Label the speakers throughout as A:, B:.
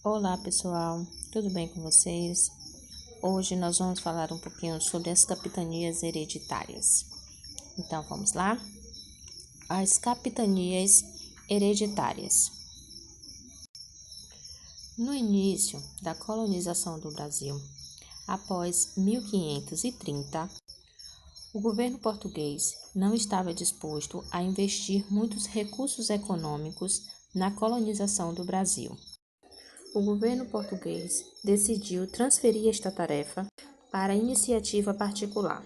A: Olá pessoal, tudo bem com vocês? Hoje nós vamos falar um pouquinho sobre as capitanias hereditárias. Então vamos lá? As capitanias hereditárias. No início da colonização do Brasil, após 1530, o governo português não estava disposto a investir muitos recursos econômicos na colonização do Brasil. O governo português decidiu transferir esta tarefa para a iniciativa particular.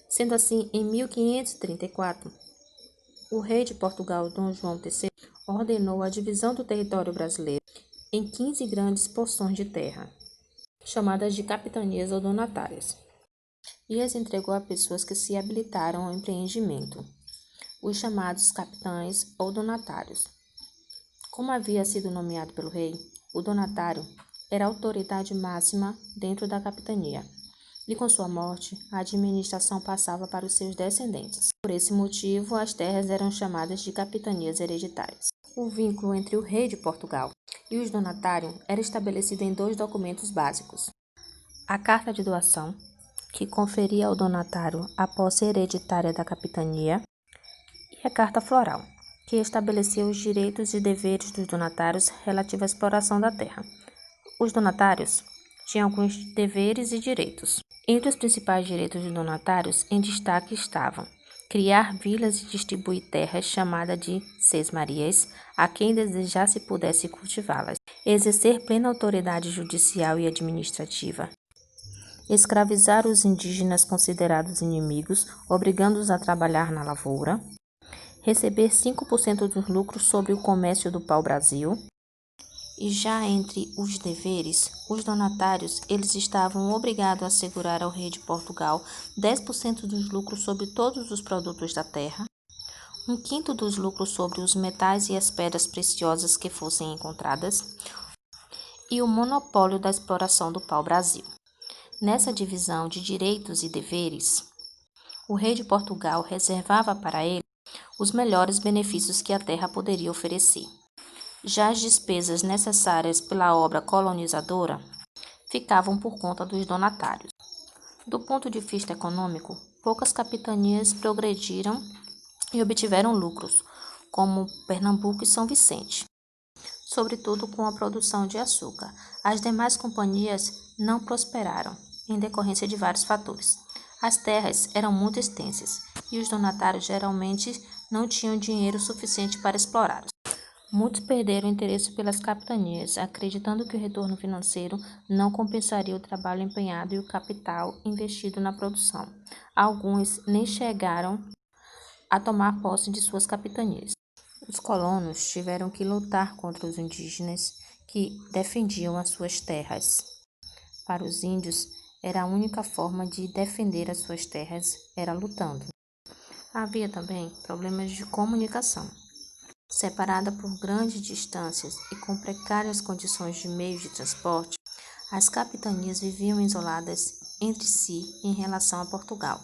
A: Sendo assim, em 1534, o rei de Portugal, Dom João III, ordenou a divisão do território brasileiro em 15 grandes porções de terra, chamadas de capitanias ou donatárias, e as entregou a pessoas que se habilitaram ao empreendimento, os chamados capitães ou donatários. Como havia sido nomeado pelo rei, o donatário era a autoridade máxima dentro da capitania, e com sua morte, a administração passava para os seus descendentes. Por esse motivo, as terras eram chamadas de capitanias hereditárias. O vínculo entre o rei de Portugal e os donatários era estabelecido em dois documentos básicos: a carta de doação, que conferia ao donatário a posse hereditária da capitania, e a carta floral, que estabelecia os direitos e deveres dos donatários relativos à exploração da terra. Os donatários tinham alguns deveres e direitos. Entre os principais direitos dos donatários, em destaque estavam criar vilas e distribuir terras chamadas de sesmarias a quem desejasse pudesse cultivá-las, exercer plena autoridade judicial e administrativa, escravizar os indígenas considerados inimigos, obrigando-os a trabalhar na lavoura, receber 5% dos lucros sobre o comércio do pau-brasil. E já entre os deveres, os donatários, eles estavam obrigados a assegurar ao rei de Portugal 10% dos lucros sobre todos os produtos da terra, 1/5 dos lucros sobre os metais e as pedras preciosas que fossem encontradas, e o monopólio da exploração do pau-brasil. Nessa divisão de direitos e deveres, o rei de Portugal reservava para ele os melhores benefícios que a terra poderia oferecer. Já as despesas necessárias pela obra colonizadora ficavam por conta dos donatários. Do ponto de vista econômico, poucas capitanias progrediram e obtiveram lucros, como Pernambuco e São Vicente, sobretudo com a produção de açúcar. As demais companhias não prosperaram, em decorrência de vários fatores. As terras eram muito extensas e os donatários geralmente não tinham dinheiro suficiente para explorá-los. Muitos perderam interesse pelas capitanias, acreditando que o retorno financeiro não compensaria o trabalho empenhado e o capital investido na produção. Alguns nem chegaram a tomar posse de suas capitanias. Os colonos tiveram que lutar contra os indígenas que defendiam as suas terras. Para os índios, era a única forma de defender as suas terras era lutando. Havia também problemas de comunicação. Separada por grandes distâncias e com precárias condições de meios de transporte, as capitanias viviam isoladas entre si em relação a Portugal.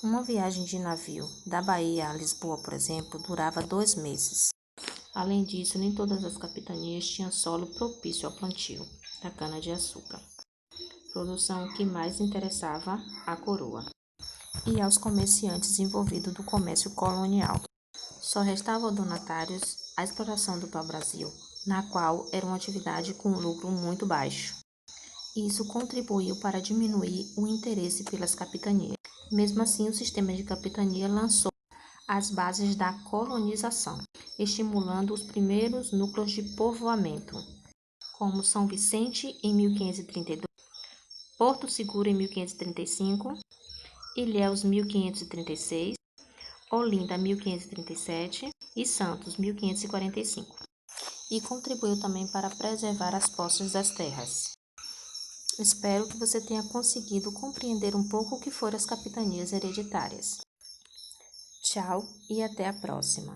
A: Uma viagem de navio da Bahia a Lisboa, por exemplo, durava 2 meses. Além disso, nem todas as capitanias tinham solo propício ao plantio da cana-de-açúcar, produção que mais interessava à coroa e aos comerciantes envolvidos do comércio colonial. Só restava aos donatários a exploração do pau-brasil, na qual era uma atividade com lucro muito baixo. Isso contribuiu para diminuir o interesse pelas capitanias. Mesmo assim, o sistema de capitania lançou as bases da colonização, estimulando os primeiros núcleos de povoamento, como São Vicente em 1532, Porto Seguro em 1535, Ilhéus 1536, Olinda 1537 e Santos 1545, e contribuiu também para preservar as posses das terras. Espero que você tenha conseguido compreender um pouco o que foram as capitanias hereditárias. Tchau e até a próxima!